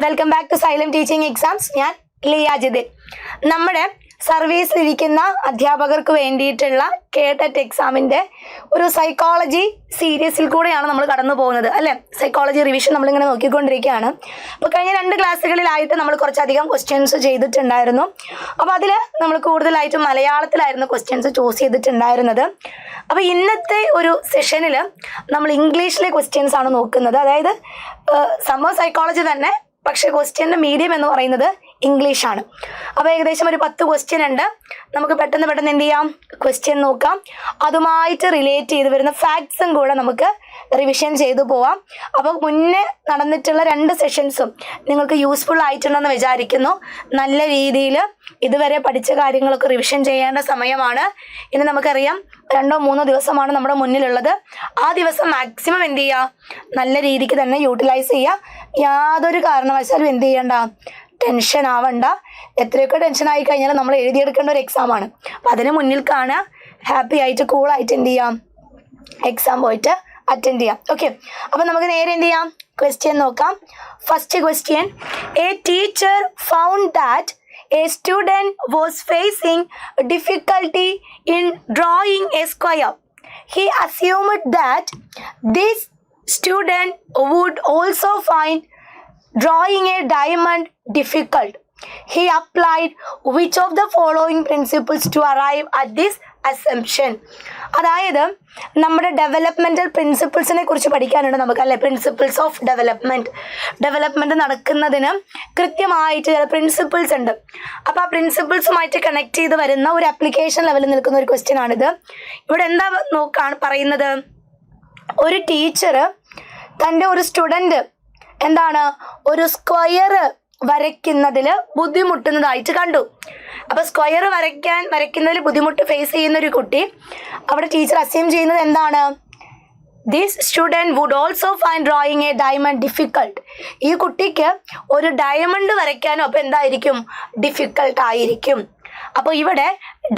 Welcome back to Xylem teaching exams. ഞാൻ ലിയാജിദ്. നമ്മുടെ സർവീസിലിരിക്കുന്ന അധ്യാപകർക്ക് വേണ്ടിയിട്ടുള്ള കേട്ടറ്റ് എക്സാമിൻ്റെ ഒരു സൈക്കോളജി സീരീസിൽ കൂടെയാണ് നമ്മൾ കടന്നു പോകുന്നത് അല്ലേ. സൈക്കോളജി റിവിഷൻ നമ്മളിങ്ങനെ നോക്കിക്കൊണ്ടിരിക്കുകയാണ്. അപ്പോൾ കഴിഞ്ഞ 2 ക്ലാസ്സുകളിലായിട്ട് നമ്മൾ കുറച്ചധികം ക്വസ്റ്റ്യൻസ് ചെയ്തിട്ടുണ്ടായിരുന്നു. അപ്പോൾ അതിൽ നമ്മൾ കൂടുതലായിട്ടും മലയാളത്തിലായിരുന്നു ക്വസ്റ്റ്യൻസ് ചൂസ് ചെയ്തിട്ടുണ്ടായിരുന്നത്. അപ്പോൾ ഇന്നത്തെ ഒരു സെഷനിൽ നമ്മൾ ഇംഗ്ലീഷിലെ ക്വസ്റ്റ്യൻസ് ആണ് നോക്കുന്നത്. അതായത് സംഭവം സൈക്കോളജി തന്നെ, പക്ഷേ ക്വസ്റ്റ്യൻ്റെ മീഡിയം എന്ന് പറയുന്നത് ഇംഗ്ലീഷാണ്. അപ്പോൾ ഏകദേശം ഒരു 10 ക്വസ്റ്റ്യൻ ഉണ്ട്. നമുക്ക് പെട്ടെന്ന് എന്ത് ചെയ്യാം, ക്വസ്റ്റ്യൻ നോക്കാം. അതുമായിട്ട് റിലേറ്റ് ചെയ്ത് വരുന്ന ഫാക്ട്സും കൂടെ നമുക്ക് റിവിഷൻ ചെയ്തു പോവാം. അപ്പോൾ മുന്നേ നടന്നിട്ടുള്ള 2 സെഷൻസും നിങ്ങൾക്ക് യൂസ്ഫുൾ ആയിട്ടുണ്ടെന്ന് വിചാരിക്കുന്നു. നല്ല രീതിയിൽ ഇതുവരെ പഠിച്ച കാര്യങ്ങളൊക്കെ റിവിഷൻ ചെയ്യേണ്ട സമയമാണ്. ഇനി നമുക്കറിയാം 2-3 ദിവസമാണ് നമ്മുടെ മുന്നിലുള്ളത്. ആ ദിവസം മാക്സിമം എന്ത് ചെയ്യുക, നല്ല രീതിക്ക് തന്നെ യൂട്ടിലൈസ് ചെയ്യുക. യാതൊരു കാരണവശാലും എന്ത് ചെയ്യണ്ട, ടെൻഷൻ ആവണ്ട. എത്രയൊക്കെ ടെൻഷൻ ആയി കഴിഞ്ഞാൽ നമ്മൾ എഴുതിയെടുക്കേണ്ട ഒരു എക്സാമാണ്. അപ്പം അതിന് മുന്നിൽ കാണുക, ഹാപ്പി ആയിട്ട് കൂളായിട്ട് എന്ത് ചെയ്യാം, എക്സാം പോയിട്ട് അറ്റൻഡ് ചെയ്യാം. ഓക്കെ, അപ്പം നമുക്ക് നേരെ എന്ത് ചെയ്യാം, ക്വസ്റ്റ്യൻ നോക്കാം. First question: A teacher found that a student was facing difficulty in drawing a square. He assumed that this student would also find drawing a diamond difficult. He applied which of the following principles to arrive at this assumption? അതായത് നമ്മുടെ developmental പ്രിൻസിപ്പിൾസിനെ കുറിച്ച് പഠിക്കാനുണ്ട് നമുക്ക് അല്ലേ. Principles of development നടക്കുന്നതിന് കൃത്യമായിട്ട് ചില principles ഉണ്ട്. അപ്പോൾ ആ പ്രിൻസിപ്പിൾസുമായിട്ട് കണക്ട് ചെയ്ത് വരുന്ന ഒരു ആപ്ലിക്കേഷൻ ലെവലിൽ നിൽക്കുന്ന ഒരു ക്വസ്റ്റ്യൻ ആണിത്. ഇവിടെ എന്താ പറയുന്നത്, ഒരു ടീച്ചർ തൻ്റെ ഒരു സ്റ്റുഡൻറ്റ് എന്താണ് ഒരു സ്ക്വയർ വരയ്ക്കുന്നതിൽ ബുദ്ധിമുട്ടുന്നതായിട്ട് കണ്ടു. അപ്പോൾ സ്ക്വയർ വരയ്ക്കുന്നതിൽ ബുദ്ധിമുട്ട് ഫേസ് ചെയ്യുന്ന ഒരു കുട്ടി, അവിടെ ടീച്ചർ അസ്യൂം ചെയ്യുന്നത് എന്താണ്, this student would also find drawing a diamond difficult. ഈ കുട്ടിക്ക് ഒരു ഡയമണ്ട് വരയ്ക്കാനും അപ്പോൾ എന്തായിരിക്കും, ഡിഫിക്കൾട്ട് ആയിരിക്കും. അപ്പോൾ ഇവിടെ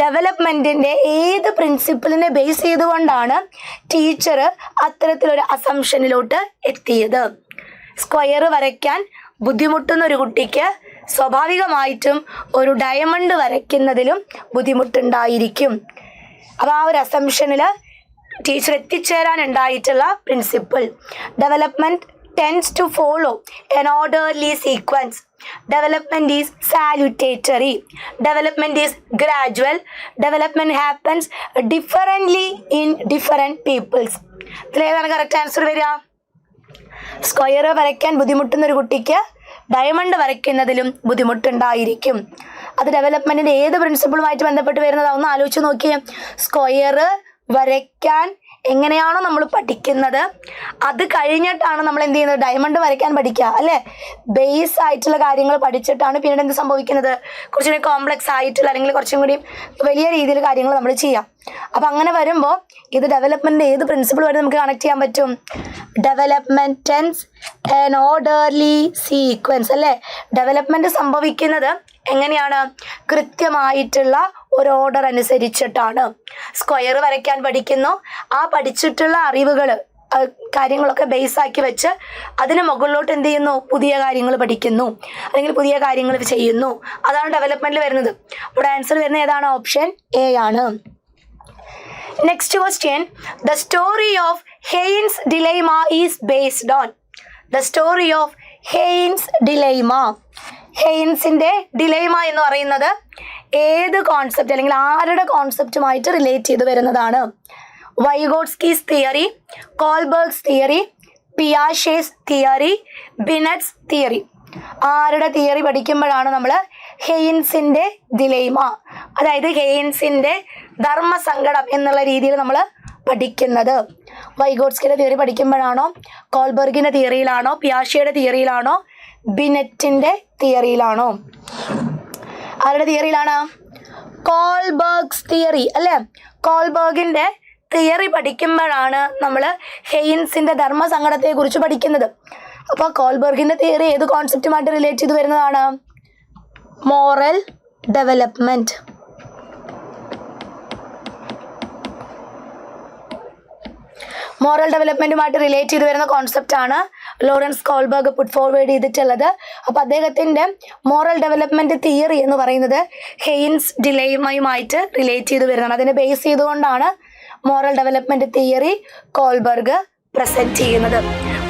ഡെവലപ്മെൻറ്റിൻ്റെ ഏത് പ്രിൻസിപ്പിളിനെ ബേസ് ചെയ്തുകൊണ്ടാണ് ടീച്ചർ അത്തരത്തിലൊരു അസംഷനിലോട്ട് എത്തിയത്. സ്ക്വയർ വരയ്ക്കാൻ ബുദ്ധിമുട്ടുന്ന ഒരു കുട്ടിക്ക് സ്വാഭാവികമായിട്ടും ഒരു ഡയമണ്ട് വരയ്ക്കുന്നതിലും ബുദ്ധിമുട്ടുണ്ടായിരിക്കും. അപ്പോൾ ആ ഒരു അസംഷനിൽ ടീച്ചർ എത്തിച്ചേരാനുണ്ടായിട്ടുള്ള principle: development tends to follow an orderly sequence. Development is salutary. Development is gradual. Development happens differently in different peoples. ഇതിലേതാണ് കറക്റ്റ് ആൻസർ വരിക? സ്ക്വയർ വരയ്ക്കാൻ ബുദ്ധിമുട്ടുന്ന ഒരു കുട്ടിക്ക് ഡയമണ്ട് വരയ്ക്കുന്നതിലും ബുദ്ധിമുട്ടുണ്ടായിരിക്കും. അത് ഡെവലപ്മെൻറ്റിൻ്റെ ഏത് പ്രിൻസിപ്പിളുമായിട്ട് ബന്ധപ്പെട്ട് വരുന്നതാണ് ഒന്ന് ആലോചിച്ച് നോക്കിയേ. സ്ക്വയർ വരയ്ക്കാൻ എങ്ങനെയാണോ നമ്മൾ പഠിക്കുന്നത്, അത് കഴിഞ്ഞിട്ടാണ് നമ്മൾ എന്ത് ചെയ്യുന്നത്, ഡയമണ്ട് വരയ്ക്കാൻ പഠിക്കുക അല്ലേ. ബേസ് ആയിട്ടുള്ള കാര്യങ്ങൾ പഠിച്ചിട്ടാണ് പിന്നീട് എന്ത് സംഭവിക്കുന്നത്, കുറച്ചും കൂടി കോംപ്ലക്സ് ആയിട്ടുള്ള അല്ലെങ്കിൽ കുറച്ചും കൂടി വലിയ രീതിയിൽ കാര്യങ്ങൾ നമ്മൾ ചെയ്യാം. അപ്പം അങ്ങനെ വരുമ്പോൾ ഇത് ഡെവലപ്മെൻറ്റിൻ്റെ ഏത് പ്രിൻസിപ്പിൾ വരെ നമുക്ക് കണക്ട് ചെയ്യാൻ പറ്റും. Development tends an orderly sequence അല്ലേ. ഡെവലപ്മെൻറ്റ് സംഭവിക്കുന്നത് എങ്ങനെയാണ്, കൃത്യമായിട്ടുള്ള ഒരു ഓർഡർ അനുസരിച്ചിട്ടാണ്. സ്ക്വയർ വരയ്ക്കാൻ പഠിക്കുന്നു, ആ പഠിച്ചിട്ടുള്ള അറിവുകൾ കാര്യങ്ങളൊക്കെ ബേസാക്കി വെച്ച് അതിന് മുകളിലോട്ട് എന്ത് ചെയ്യുന്നു, പുതിയ കാര്യങ്ങൾ പഠിക്കുന്നു അല്ലെങ്കിൽ പുതിയ കാര്യങ്ങൾ ചെയ്യുന്നു. അതാണ് ഡെവലപ്മെൻറ്റിൽ വരുന്നത്. ഇവിടെ ആൻസർ വരുന്നത് ഏതാണ്, ഓപ്ഷൻ എ ആണ്. Next question: the story of Heinz dilemma is based on. The story of Heinz dilemma. ഹെയ്ൻസിൻ്റെ ഡിലേമ എന്ന് പറയുന്നത് ഏത് കോൺസെപ്റ്റ് അല്ലെങ്കിൽ ആരുടെ കോൺസെപ്റ്റുമായിട്ട് റിലേറ്റ് ചെയ്ത് വരുന്നതാണ്? Vygotsky's theory, Kohlberg's theory, Piaget's theory, Binet's theory. ആരുടെ തിയറി പഠിക്കുമ്പോഴാണ് നമ്മൾ ഹെയ്ൻസിൻ്റെ ഡിലേമ, അതായത് ഹെയ്ൻസിൻ്റെ ധർമ്മസങ്കടം എന്നുള്ള രീതിയിൽ നമ്മൾ പഠിക്കുന്നത്? വൈഗോട്സ്കിയുടെ തിയറി പഠിക്കുമ്പോഴാണോ, കോൾബർഗിൻ്റെ തിയറിയിലാണോ, പിയാഷയുടെ തിയറിയിലാണോ, ബിനറ്റിൻ്റെ തിയറിയിലാണോ? ആരുടെ തിയറിയിലാണ്? കോൾബർഗ്സ് തിയറി അല്ലേ. കോൾബർഗിൻ്റെ തിയറി പഠിക്കുമ്പോഴാണ് നമ്മൾ ഹെയ്ൻസിൻ്റെ ധർമ്മസങ്കടത്തെക്കുറിച്ച് പഠിക്കുന്നത്. അപ്പോൾ കോൾബർഗിൻ്റെ തിയറി ഏത് കോൺസെപ്റ്റുമായിട്ട് റിലേറ്റ് ചെയ്ത് വരുന്നതാണ്? Moral development. മോറൽ ഡെവലപ്മെൻറ്റുമായിട്ട് റിലേറ്റ് ചെയ്ത് വരുന്ന കോൺസെപ്റ്റാണ് ലോറൻസ് കോൾബർഗ് പുട്ട് ഫോർവേഡ് ചെയ്തിട്ടുള്ളത്. അപ്പോൾ അദ്ദേഹത്തിൻ്റെ മോറൽ ഡെവലപ്മെൻറ്റ് തിയറി എന്ന് പറയുന്നത് ഹെയ്ൻസ് ഡിലേമയുമായിട്ട് റിലേറ്റ് ചെയ്ത് വരുന്നതാണ്. അതിനെ ബേസ് ചെയ്തുകൊണ്ടാണ് moral development theory Kohlberg present ചെയ്യുന്നത്.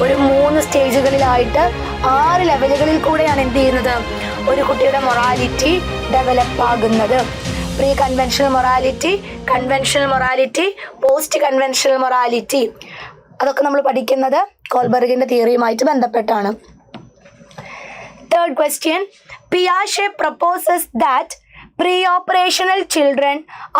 ഒരു 3 സ്റ്റേജുകളിലായിട്ട് 6 ലെവലുകളിൽ കൂടെയാണ് എന്ത് ചെയ്യുന്നത്, ഒരു കുട്ടിയുടെ മൊറാലിറ്റി ഡെവലപ്പ് ആകുന്നത്. Pre conventional morality, conventional morality, post conventional morality, അതൊക്കെ നമ്മൾ പഠിക്കുന്നത് കോൾബർഗിൻ്റെ തിയറിയുമായിട്ട് ബന്ധപ്പെട്ടാണ്. തേർഡ് ക്വസ്റ്റ്യൻ, പിയാഷെ proposes that pre operational children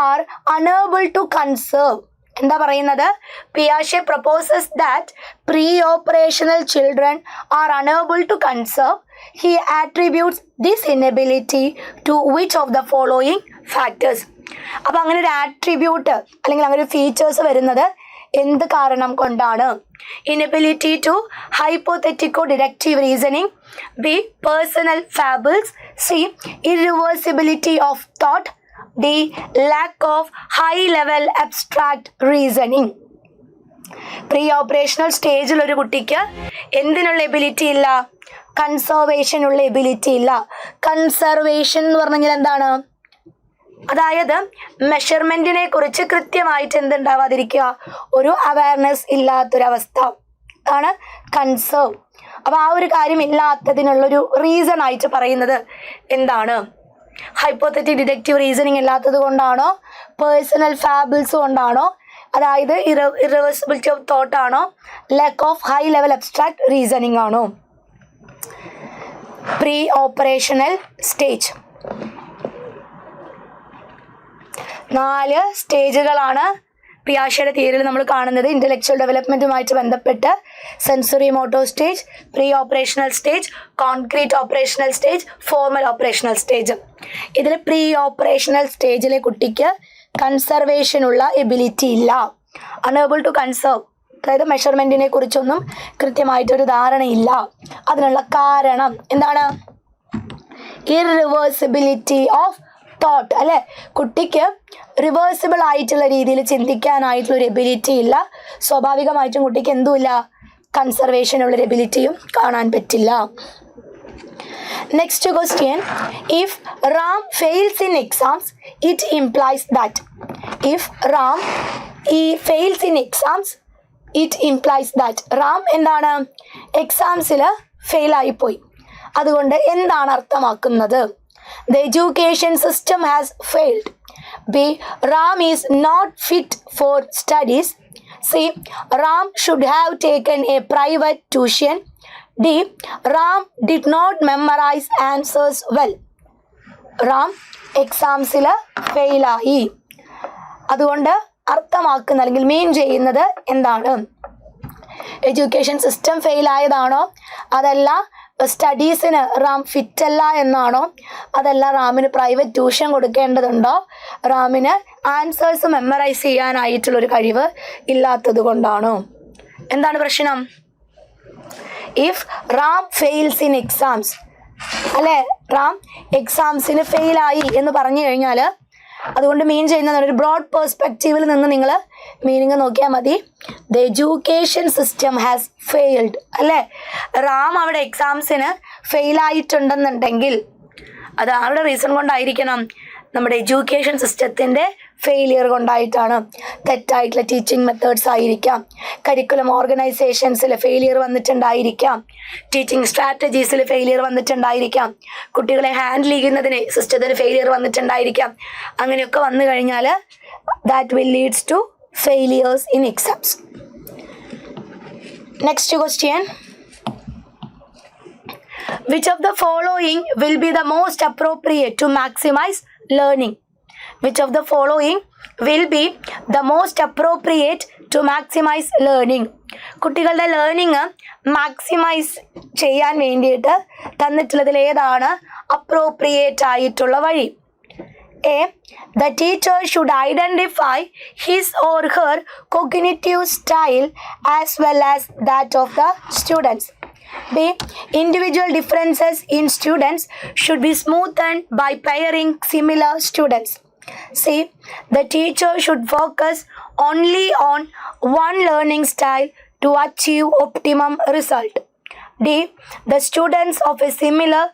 are unable to conserve. എന്താ പറയുന്നത്? പിയാഷെ proposes that pre operational children are unable to conserve. He attributes this inability to which of the following factors. അപ്പോൾ അങ്ങനെ ഒരു ആട്രിബ്യൂട്ട് അല്ലെങ്കിൽ അങ്ങനെ ഒരു ഫീച്ചേഴ്സ് വരുന്നത് എന്ത് കാരണം കൊണ്ടാണ്? Inability to hypothetico deductive reasoning, B personal fables, C irreversibility of thought, D lack of high level abstract reasoning. Pre operational സ്റ്റേജിൽ ഒരു കുട്ടിക്ക് എന്തിനുള്ള എബിലിറ്റി ഇല്ല? കൺസർവേഷനുള്ള എബിലിറ്റി ഇല്ല. കൺസർവേഷൻ എന്ന് പറഞ്ഞെങ്കിൽ എന്താണ്? അതായത് മെഷർമെൻറ്റിനെ കുറിച്ച് കൃത്യമായിട്ട് എന്തുണ്ടാവാതിരിക്കുക, ഒരു അവയർനെസ് ഇല്ലാത്തൊരവസ്ഥ ആണ് കൺസേർവ്. അപ്പോൾ ആ ഒരു കാര്യം ഇല്ലാത്തതിനുള്ളൊരു റീസൺ ആയിട്ട് പറയുന്നത് എന്താണ്? ഹൈപ്പോത്തറ്റിക് ഡിഡക്റ്റീവ് റീസണിങ് ഇല്ലാത്തത് കൊണ്ടാണോ, പേഴ്സണൽ ഫാബിൾസ് കൊണ്ടാണോ, അതായത് ഇറിവേഴ്സിബിലിറ്റി ഓഫ് തോട്ട് ആണോ, lakh of high level abstract reasoning ആണോ? പ്രീ ഓപ്പറേഷണൽ സ്റ്റേജ് 4 സ്റ്റേജുകളാണ് പിയാഷെയുടെ തിയറിയിൽ നമ്മൾ കാണുന്നത്. ഇൻ്റലക്ച്വൽ ഡെവലപ്മെൻറ്റുമായിട്ട് ബന്ധപ്പെട്ട് sensory motto stage, pre operational stage, concrete operational stage, formal operational stage. ഇതിൽ പ്രീ ഓപ്പറേഷണൽ സ്റ്റേജിലെ കുട്ടിക്ക് കൺസർവേഷനുള്ള എബിലിറ്റി ഇല്ല, അണേബിൾ ടു കൺസേർവ്, അതായത് മെഷർമെൻറ്റിനെ കുറിച്ചൊന്നും കൃത്യമായിട്ടൊരു ധാരണയില്ല. അതിനുള്ള കാരണം എന്താണ്? ഇറിവേഴ്സിബിലിറ്റി ഓഫ് തോട്ട്, അല്ലേ? കുട്ടിക്ക് റിവേഴ്സിബിൾ ആയിട്ടുള്ള രീതിയിൽ ചിന്തിക്കാനായിട്ടുള്ള ഒരു എബിലിറ്റി ഇല്ല. സ്വാഭാവികമായിട്ടും കുട്ടിക്ക് എന്തുമില്ല, കൺസർവേഷനുള്ളൊരു എബിലിറ്റിയും കാണാൻ പറ്റില്ല. Next question, if Ram fails in exams it implies that. If Ram fails in exams it implies that. Ram എന്താണ്? എക്സാംസിൽ ഫെയിലായിപ്പോയി. അതുകൊണ്ട് എന്താണ് അർത്ഥമാക്കുന്നത്? The education system has failed. B. Ram is not fit for studies. C. Ram should have taken a private tuition. D. Ram did not memorize answers well. Ram എക്സാംസിൽ ഫെയിലായി. അതുകൊണ്ട് അർത്ഥമാക്കുന്ന അല്ലെങ്കിൽ മീൻ ചെയ്യുന്നത് എന്താണ്? Education system ഫെയിലായതാണോ, അതല്ല സ്റ്റഡീസിന് റാം ഫിറ്റല്ല എന്നാണോ, അതല്ല റാമിന് പ്രൈവറ്റ് ട്യൂഷൻ കൊടുക്കേണ്ടതുണ്ടോ, റാമിന് ആൻസേഴ്സ് മെമ്മറൈസ് ചെയ്യാനായിട്ടുള്ളൊരു കഴിവ് ഇല്ലാത്തത് കൊണ്ടാണോ? എന്താണ് പ്രശ്നം? If Ram fails in exams, അല്ലേ? റാം എക്സാംസിന് ഫെയിലായി എന്ന് പറഞ്ഞു കഴിഞ്ഞാൽ അതുകൊണ്ട് മീൻ ചെയ്യുന്ന ഒരു ബ്രോഡ് പെർസ്പെക്റ്റീവിൽ നിന്ന് നിങ്ങൾ മീനിങ് നോക്കിയാൽ മതി. The education system has failed, അല്ലേ? റാം അവിടെ എക്സാംസിന് ഫെയിലായിട്ടുണ്ടെന്നുണ്ടെങ്കിൽ അത് ആരുടെ റീസൺ കൊണ്ടായിരിക്കണം? നമ്മുടെ എഡ്യൂക്കേഷൻ സിസ്റ്റത്തിൻ്റെ ഫെയിലിയർ കൊണ്ടായിട്ടാണ്. തെറ്റായിട്ടുള്ള ടീച്ചിങ് മെത്തേഡ്സ് ആയിരിക്കാം, കരിക്കുലം ഓർഗനൈസേഷൻസിൽ ഫെയിലിയർ വന്നിട്ടുണ്ടായിരിക്കാം, ടീച്ചിങ് സ്ട്രാറ്റജീസിൽ ഫെയിലിയർ വന്നിട്ടുണ്ടായിരിക്കാം, കുട്ടികളെ ഹാൻഡിൽ ചെയ്യുന്നതിന് സിസ്റ്റത്തിന് ഫെയിലിയർ വന്നിട്ടുണ്ടായിരിക്കാം. അങ്ങനെയൊക്കെ വന്നു കഴിഞ്ഞാൽ that will leads to failures in exams. Next question, which of the following will be the most appropriate to maximize learning? Which of the following will be the most appropriate to maximize learning? കുട്ടികളുടെ learning maximise ചെയ്യാൻ വേണ്ടിയിട്ട് തന്നിട്ടുള്ളതിൽ ഏതാണ് appropriate ആയിട്ടുള്ള വഴി? A. The teacher should identify his or her cognitive style as well as that of the students. B. Individual differences in students should be smoothened by pairing similar students. C. The teacher should focus only on one learning style to achieve optimum result. D. The students of a similar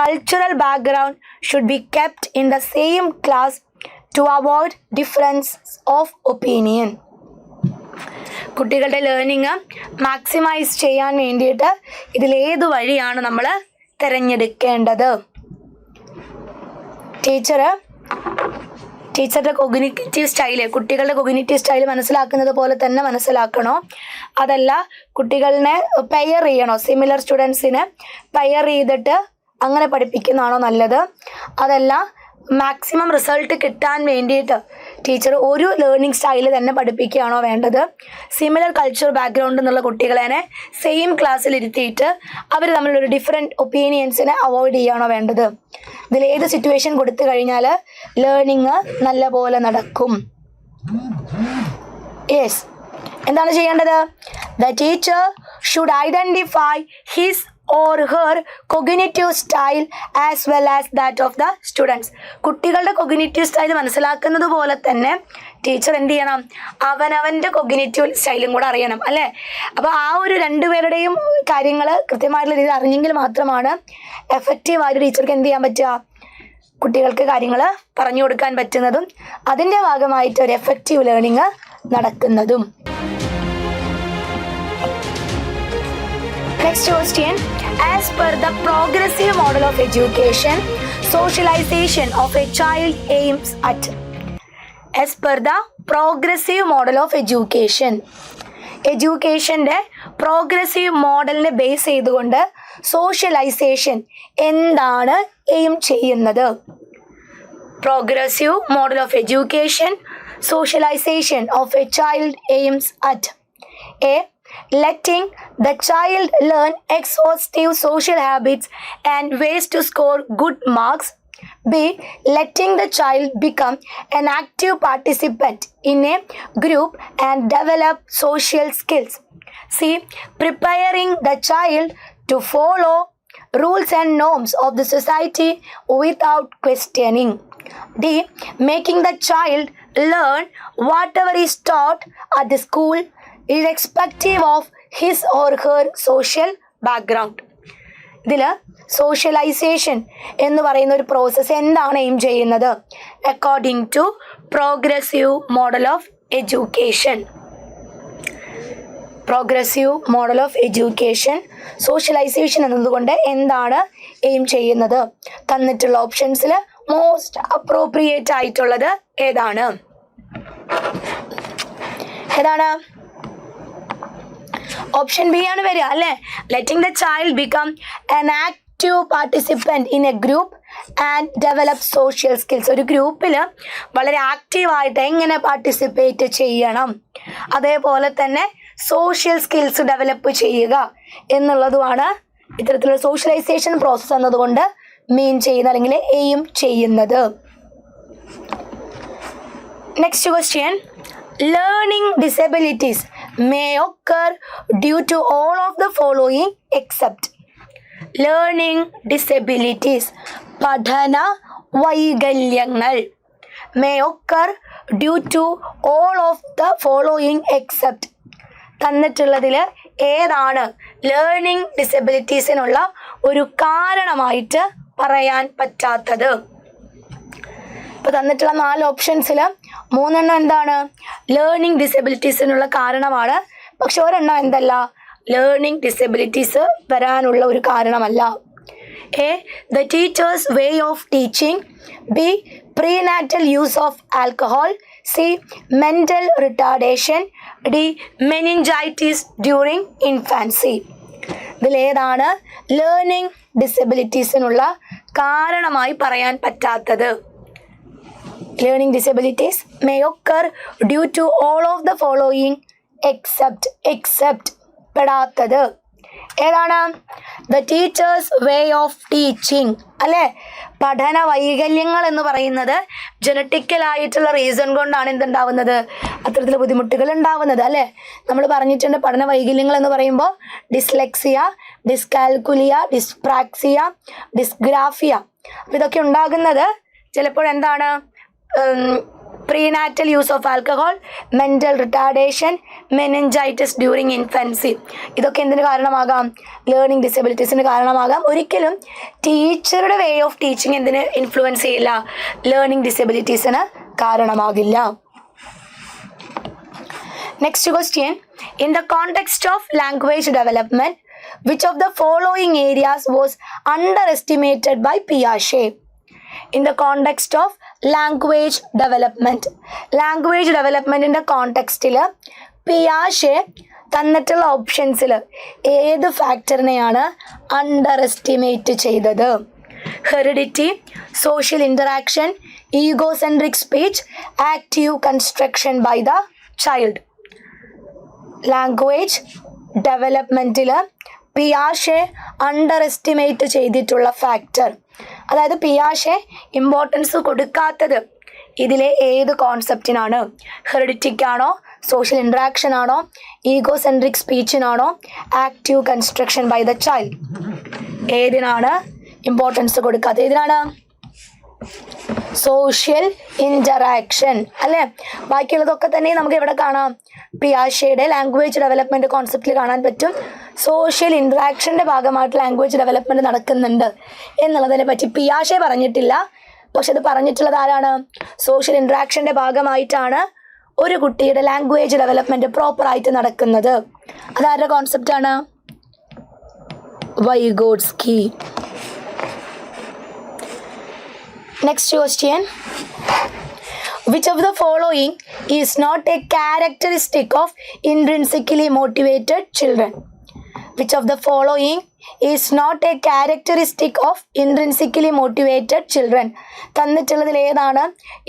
cultural background should be kept in the same class to avoid difference of opinion. കുട്ടികളുടെ learning maximise ചെയ്യാൻ വേണ്ടിയിട്ട് ഇതിലേത് വഴിയാണ് നമ്മൾ തിരഞ്ഞെടുക്കേണ്ടത്? ടീച്ചറുടെ cognitive style, കുട്ടികളുടെ cognitive style മനസ്സിലാക്കുന്നത് പോലെ തന്നെ മനസ്സിലാക്കണോ? അതല്ല കുട്ടികളെ പെയർ ചെയ്യണോ? സിമിലർ സ്റ്റുഡൻസിനെ പെയർ ചെയ്തിട്ട് അങ്ങനെ പഠിപ്പിക്കുന്നതാണോ നല്ലത്? അതല്ല മാക്സിമം റിസൾട്ട് കിട്ടാൻ വേണ്ടിയിട്ട് ടീച്ചർ ഒരു ലേണിംഗ് സ്റ്റൈൽ തന്നെ പഠിപ്പിക്കുകയാണോ വേണ്ടത്? സിമിലർ കൾച്ചർ ബാക്ക്ഗ്രൗണ്ട് എന്നുള്ള കുട്ടികളെ സെയിം ക്ലാസ്സിൽ ഇരുത്തിയിട്ട് അവർ തമ്മിലൊരു ഡിഫറെൻറ്റ് ഒപ്പീനിയൻസിനെ അവോയ്ഡ് ചെയ്യുകയാണോ വേണ്ടത്? ഇതിലേത് സിറ്റുവേഷൻ കൊടുത്തു കഴിഞ്ഞാൽ ലേണിംഗ് നല്ല പോലെ നടക്കും? യെസ്, എന്താണ് ചെയ്യേണ്ടത്? The teacher should identify his or her cognitive style as well as that of the students. കുട്ടികളുടെ കൊഗ്നിറ്റീവ് സ്റ്റൈൽ മനസ്സിലാക്കുന്നത് പോലെ തന്നെ ടീച്ചർ എന്ത് ചെയ്യണം? അവനവൻ്റെ കൊഗ്നിറ്റീവ് സ്റ്റൈലും കൂടെ അറിയണം, അല്ലേ? അപ്പോൾ ആ ഒരു രണ്ടുപേരുടെയും കാര്യങ്ങൾ കൃത്യമായിട്ടുള്ള രീതിയിൽ അറിഞ്ഞെങ്കിൽ മാത്രമാണ് എഫക്റ്റീവായിട്ട് ടീച്ചർക്ക് എന്ത് ചെയ്യാൻ പറ്റുക? കുട്ടികൾക്ക് കാര്യങ്ങൾ പറഞ്ഞു കൊടുക്കാൻ പറ്റുന്നതും അതിൻ്റെ ഭാഗമായിട്ട് ഒരു എഫക്റ്റീവ് ലേണിംഗ് നടക്കുന്നതും. Next question. As per the progressive model of education, socialization of a child aims at. As per the progressive model of education, എഡ്യൂക്കേഷൻ്റെ പ്രോഗ്രസീവ് മോഡലിനെ ബേസ് ചെയ്തുകൊണ്ട് സോഷ്യലൈസേഷൻ എന്താണ് എയിം ചെയ്യുന്നത്? Progressive model of education, socialisation of a child aims at A. Letting the child learn exhaustive social habits and ways to score good marks. B. Letting the child become an active participant in a group and develop social skills. C. Preparing the child to follow rules and norms of the society without questioning. D. Making the child learn whatever is taught at the school irrespective of his or her social background. ഇതിൽ socialization എന്ന് പറയുന്ന ഒരു process എന്താണ് aim ചെയ്യുന്നത്? According to progressive model of education. Progressive model of education socialization എന്നതുകൊണ്ട് എന്താണ് aim ചെയ്യുന്നത്? തന്നിട്ടുള്ള ഓപ്ഷൻസിൽ മോസ്റ്റ് അപ്രോപ്രിയേറ്റ് ആയിട്ടുള്ളത് ഏതാണ്? ഓപ്ഷൻ ബി ആണ് വരിക, അല്ലേ? Letting the child become an active participant in A group and develop social skills. ഒരു ഗ്രൂപ്പിൽ വളരെ ആക്റ്റീവായിട്ട് എങ്ങനെ പാർട്ടിസിപ്പേറ്റ് ചെയ്യണം, അതേപോലെ തന്നെ സോഷ്യൽ സ്കിൽസ് ഡെവലപ്പ് ചെയ്യുക എന്നുള്ളതുമാണ് ഇത്തരത്തിലുള്ള സോഷ്യലൈസേഷൻ പ്രോസസ്സ് എന്നതുകൊണ്ട് മീൻ ചെയ്യുന്നത് അല്ലെങ്കിൽ എയിം ചെയ്യുന്നത്. Next question. Learning disabilities may occur due to all of the following except. Learning disabilities, പഠന വൈകല്യങ്ങൾ, may occur due to all of the following except. തന്നിട്ടുള്ളതിൽ ഏതാണ് learning ഡിസബിലിറ്റീസിനുള്ള ഒരു കാരണമായിട്ട് പറയാൻ പറ്റാത്തത്? ഇപ്പോൾ തന്നിട്ടുള്ള 4 ഓപ്ഷൻസിൽ 3 എന്താണ്? ലേണിംഗ് ഡിസബിലിറ്റീസിനുള്ള കാരണമാണ്. പക്ഷെ ഒരെണ്ണം എന്തല്ല? ലേണിംഗ് ഡിസബിലിറ്റീസ് വരാനുള്ള ഒരു കാരണമല്ല. A. The teacher's way of teaching. B. Prenatal use of alcohol. C. Mental retardation. D. Meningitis during infancy. ഇതിലേതാണ് ലേണിംഗ് ഡിസബിലിറ്റീസിനുള്ള കാരണമായി പറയാൻ പറ്റാത്തത്? Learning disabilities may occur due to all of the following except പെടാത്തത് ഏതാണ്? The teacher's way of teaching, അല്ലേ? പഠന വൈകല്യങ്ങൾ എന്ന് പറയുന്നത് ജനറ്റിക്കലായിട്ടുള്ള റീസൺ കൊണ്ടാണ് എന്തുണ്ടാവുന്നത്? അത്തരത്തിലുള്ള ബുദ്ധിമുട്ടുകൾ ഉണ്ടാവുന്നത്, അല്ലേ? നമ്മൾ പറഞ്ഞിട്ടുണ്ട് പഠന വൈകല്യങ്ങൾ എന്ന് പറയുമ്പോൾ ഡിസ്ലെക്സിയ, ഡിസ്കാൽക്കുലിയ, ഡിസ്പ്രാക്സിയ, ഡിസ്ഗ്രാഫിയ. അപ്പോൾ ഇതൊക്കെ ഉണ്ടാകുന്നത് ചിലപ്പോൾ എന്താണ്? Prenatal use of alcohol, mental retardation, meningitis during infancy. ഇതൊക്കെ എന്തിന് കാരണമാകാം? ലേണിംഗ് ഡിസബിലിറ്റീസിന് കാരണമാകാം. ഒരിക്കലും ടീച്ചറുടെ വേ ഓഫ് ടീച്ചിങ് എന്തിന് ഇൻഫ്ലുവൻസ് ചെയ്യില്ല? ലേണിംഗ് ഡിസബിലിറ്റീസിന് കാരണമാകില്ല. Next question, in the context of language development, which of the following areas was underestimated by Piaget? In the context of language development, language development in the context Piaget തന്നിട്ടുള്ള ഓപ്ഷൻസിൽ ഏത് ഫാക്ടറിനെയാണ് under estimate ചെയ്തത്? Heredity, social interaction, egocentric speech, active construction by the child. Language ഡെവലപ്മെൻറ്റിൽ പിയാഷെ under estimate ചെയ്തിട്ടുള്ള factor, അതായത് പിയാഷെ ഇമ്പോർട്ടൻസ് കൊടുക്കാത്തത് ഇതിലെ ഏത് കോൺസെപ്റ്റിനാണ്? ഹെറിഡിറ്റിക് ആണോ, സോഷ്യൽ ഇൻട്രാക്ഷൻ ആണോ, ഈഗോസെൻട്രിക് സ്പീച്ചിനാണോ, active construction by the child? ഏതിനാണ് ഇമ്പോർട്ടൻസ് കൊടുക്കാത്തത്? ഏതിനാണ്? സോഷ്യൽ ഇൻറ്ററാക്ഷൻ അല്ലേ. ബാക്കിയുള്ളതൊക്കെ തന്നെ നമുക്ക് ഇവിടെ കാണാം. പിയാഷെയുടെ ലാംഗ്വേജ് ഡെവലപ്മെൻറ്റ് കോൺസെപ്റ്റിൽ കാണാൻ പറ്റും. സോഷ്യൽ ഇൻട്രാക്ഷൻ്റെ ഭാഗമായിട്ട് ലാംഗ്വേജ് ഡെവലപ്മെൻറ്റ് നടക്കുന്നുണ്ട് എന്നുള്ളതിനെ പറ്റി പിയാഷെ പറഞ്ഞിട്ടില്ല. പക്ഷെ അത് പറഞ്ഞിട്ടുള്ളത് ആരാണ്? സോഷ്യൽ ഇൻട്രാക്ഷൻ്റെ ഭാഗമായിട്ടാണ് ഒരു കുട്ടിയുടെ ലാംഗ്വേജ് ഡെവലപ്മെൻറ്റ് പ്രോപ്പറായിട്ട് നടക്കുന്നത്. അതാരുടെ കോൺസെപ്റ്റാണ്? Vygotsky. Next question, which of the following is not a characteristic of intrinsically motivated children? Which of the following is not a characteristic of intrinsically motivated children? തന്നിട്ടുള്ളതിൽ ഏതാണ്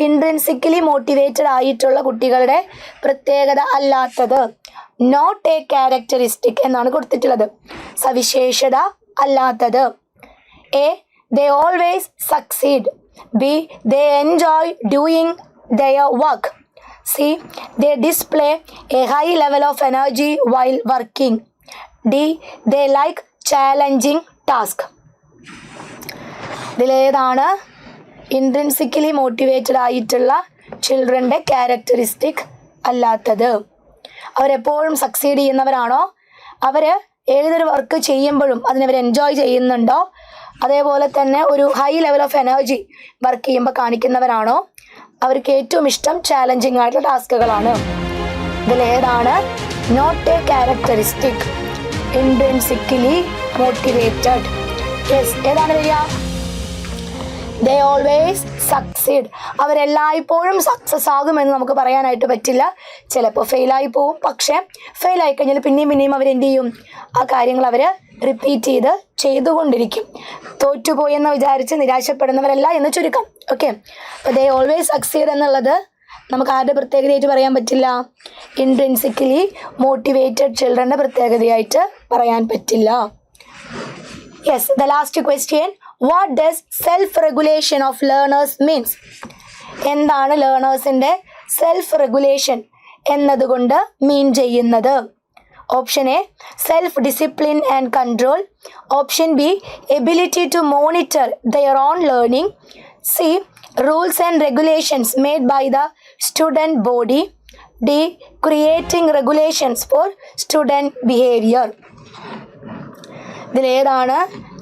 ഇൻട്രിൻസിക്കലി മോട്ടിവേറ്റഡ് ആയിട്ടുള്ള കുട്ടികളുടെ പ്രത്യേകത അല്ലാത്തത്? Not a characteristic എന്നാണ് കൊടുത്തിട്ടുള്ളത്. സവിശേഷത അല്ലാത്തത്. A, they always succeed. B, they enjoy doing their work. C, they display a high level of energy while working. D, they like challenging tasks. ഇതിലേതാണ് ഇൻട്രിൻസിക്കലി മോട്ടിവേറ്റഡ് ആയിട്ടുള്ള ചിൽഡ്രൻ്റെ ക്യാരക്ടറിസ്റ്റിക് അല്ലാത്തത്? അവരെപ്പോഴും succeed ചെയ്യുന്നവരാണോ? അവർ ഏതൊരു work ചെയ്യുമ്പോഴും അതിനവർ എൻജോയ് ചെയ്യുന്നുണ്ടോ? അതേപോലെ തന്നെ ഒരു high level of energy work ചെയ്യുമ്പോൾ കാണിക്കുന്നവരാണോ? അവർക്ക് ഏറ്റവും ഇഷ്ടം ചാലഞ്ചിങ് ആയിട്ടുള്ള ടാസ്കുകളാണ്. ഇതിലേതാണ് not a characteristic? Intrinsically motivated. Yes, ഏതാണ് വരിക? They always succeed. അവരെല്ലായ്പ്പോഴും സക്സസ് ആകുമെന്ന് നമുക്ക് പറയാനായിട്ട് പറ്റില്ല. ചിലപ്പോൾ ഫെയിലായി പോവും. പക്ഷേ ഫെയിലായി കഴിഞ്ഞാൽ പിന്നെയും അവരെന്ത് ചെയ്യും? ആ കാര്യങ്ങൾ അവർ റിപ്പീറ്റ് ചെയ്തുകൊണ്ടിരിക്കും. തോറ്റുപോയെന്ന് വിചാരിച്ച് നിരാശപ്പെടുന്നവരല്ല എന്ന് ചുരുക്കം. ഓക്കെ, അപ്പോൾ ദേ ഓൾവേസ് സക്സീഡ് എന്നുള്ളത് നമുക്ക് ആരുടെ പ്രത്യേകതയായിട്ട് പറയാൻ പറ്റില്ല? ഇൻട്രിൻസിക്കലി മോട്ടിവേറ്റഡ് ചിൽഡ്രൻ്റെ പ്രത്യേകതയായിട്ട് പറയാൻ പറ്റില്ല. Yes, the last question, what does self regulation of learners means? എന്താണ് ലേണേഴ്സിൻ്റെ സെൽഫ് റെഗുലേഷൻ എന്നതുകൊണ്ട് മീൻ ചെയ്യുന്നത്? Option A, self discipline and control. Option B, ability to monitor their own learning. C, rules and regulations made by the student body. D, creating regulations for student behaviour. ഇതിലേതാണ്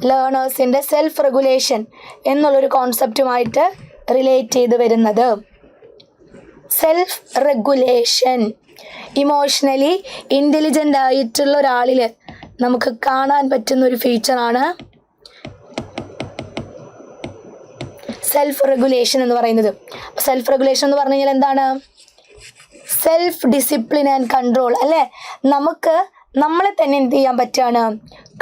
ലേണേഴ്സിൻ്റെ self regulation എന്നുള്ളൊരു കോൺസെപ്റ്റുമായിട്ട് relate ചെയ്ത് വരുന്നത്? Self regulation emotionally intelligent ആയിട്ടുള്ള ഒരാളിൽ നമുക്ക് കാണാൻ പറ്റുന്ന ഒരു ഫീച്ചറാണ് സെൽഫ് റെഗുലേഷൻ എന്ന് പറയുന്നത്. സെൽഫ് റെഗുലേഷൻ എന്ന് പറഞ്ഞു കഴിഞ്ഞാൽ എന്താണ്? സെൽഫ് ഡിസിപ്ലിൻ ആൻഡ് കൺട്രോൾ അല്ലേ. നമുക്ക് നമ്മളെ തന്നെ എന്ത് ചെയ്യാൻ പറ്റുകയാണ്?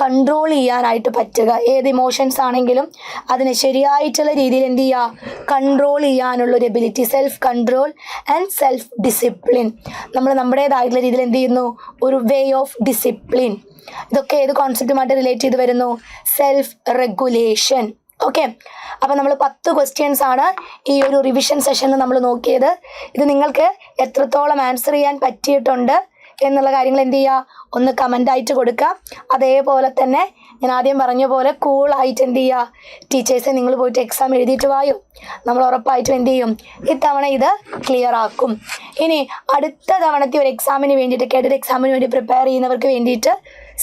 കൺട്രോൾ ചെയ്യാനായിട്ട് പറ്റുക. ഏത് ഇമോഷൻസ് ആണെങ്കിലും അതിനെ ശരിയായിട്ടുള്ള രീതിയിൽ എന്ത് ചെയ്യുക? കൺട്രോൾ ചെയ്യാനുള്ളൊരു ability. Self control and self discipline. നമ്മൾ നമ്മുടേതായിട്ടുള്ള രീതിയിൽ എന്ത് ചെയ്യുന്നു? ഒരു വേ ഓഫ് ഡിസിപ്ലിൻ. ഇതൊക്കെ ഏത് കോൺസെപ്റ്റുമായിട്ട് റിലേറ്റ് ചെയ്ത് വരുന്നു? Self regulation. ഓക്കെ, അപ്പോൾ നമ്മൾ 10 ക്വസ്റ്റ്യൻസ് ആണ് ഈ ഒരു റിവിഷൻ സെഷനിൽ നമ്മൾ നോക്കിയത്. ഇത് നിങ്ങൾക്ക് എത്രത്തോളം ആൻസർ ചെയ്യാൻ പറ്റിയിട്ടുണ്ട് എന്നുള്ള കാര്യങ്ങൾ എന്ത് ചെയ്യുക, ഒന്ന് കമൻ്റായിട്ട് കൊടുക്കുക. അതേപോലെ തന്നെ ഞാൻ ആദ്യം പറഞ്ഞ പോലെ കൂളായിട്ട് എന്ത് ചെയ്യുക, ടീച്ചേഴ്സെ നിങ്ങൾ പോയിട്ട് എക്സാം എഴുതിയിട്ട് വായോ, നമ്മൾ ഉറപ്പായിട്ടും എന്ത് ചെയ്യും, ഇത്തവണ ഇത് ക്ലിയർ ആക്കും. ഇനി അടുത്ത തവണത്തെ ഒരു എക്സാമിന് വേണ്ടിയിട്ട്, കേഡറ്റ് എക്സാമിന് വേണ്ടി പ്രിപ്പയർ ചെയ്യുന്നവർക്ക് വേണ്ടിയിട്ട്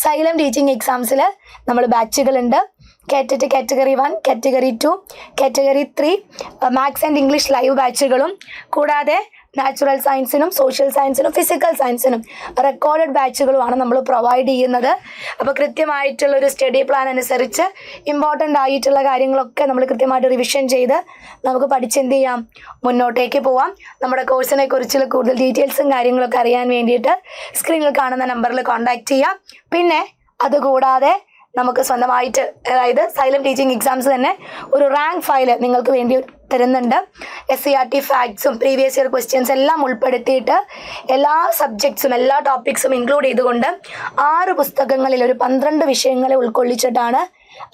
സൈലം ടീച്ചിങ് എക്സാംസിൽ നമ്മൾ ബാച്ചുകളുണ്ട്. KTET category 1, category 2, category 3 maths and English live ബാച്ചുകളും, കൂടാതെ നാച്ചുറൽ സയൻസിനും സോഷ്യൽ സയൻസിനും ഫിസിക്കൽ സയൻസിനും റെക്കോർഡഡ് ബാച്ചുകളുമാണ് നമ്മൾ പ്രൊവൈഡ് ചെയ്യുന്നത്. അപ്പോൾ കൃത്യമായിട്ടുള്ളൊരു സ്റ്റഡി പ്ലാൻ അനുസരിച്ച് ഇമ്പോർട്ടൻ്റ് ആയിട്ടുള്ള കാര്യങ്ങളൊക്കെ നമ്മൾ കൃത്യമായിട്ട് റിവിഷൻ ചെയ്ത് നമുക്ക് പഠിച്ചെന്ത് ചെയ്യാം, മുന്നോട്ടേക്ക് പോവാം. നമ്മുടെ കോഴ്സിനെ കുറിച്ചുള്ള കൂടുതൽ ഡീറ്റെയിൽസും കാര്യങ്ങളൊക്കെ അറിയാൻ വേണ്ടിയിട്ട് സ്ക്രീനിൽ കാണുന്ന നമ്പറിൽ കോൺടാക്റ്റ് ചെയ്യാം. പിന്നെ അതുകൂടാതെ നമുക്ക് സ്വന്തമായിട്ട്, അതായത് സൈലം ടീച്ചിങ് എക്സാംസ് തന്നെ ഒരു റാങ്ക് ഫയൽ നിങ്ങൾക്ക് വേണ്ടി തരുന്നുണ്ട്. SCERT ഫാക്ട്സും പ്രീവിയസ് ഇയർ ക്വസ്റ്റ്യൻസ് എല്ലാം ഉൾപ്പെടുത്തിയിട്ട് എല്ലാ സബ്ജക്ട്സും എല്ലാ ടോപ്പിക്സും ഇൻക്ലൂഡ് ചെയ്തുകൊണ്ട് 6 പുസ്തകങ്ങളിൽ ഒരു 12 വിഷയങ്ങളെ ഉൾക്കൊള്ളിച്ചിട്ടാണ്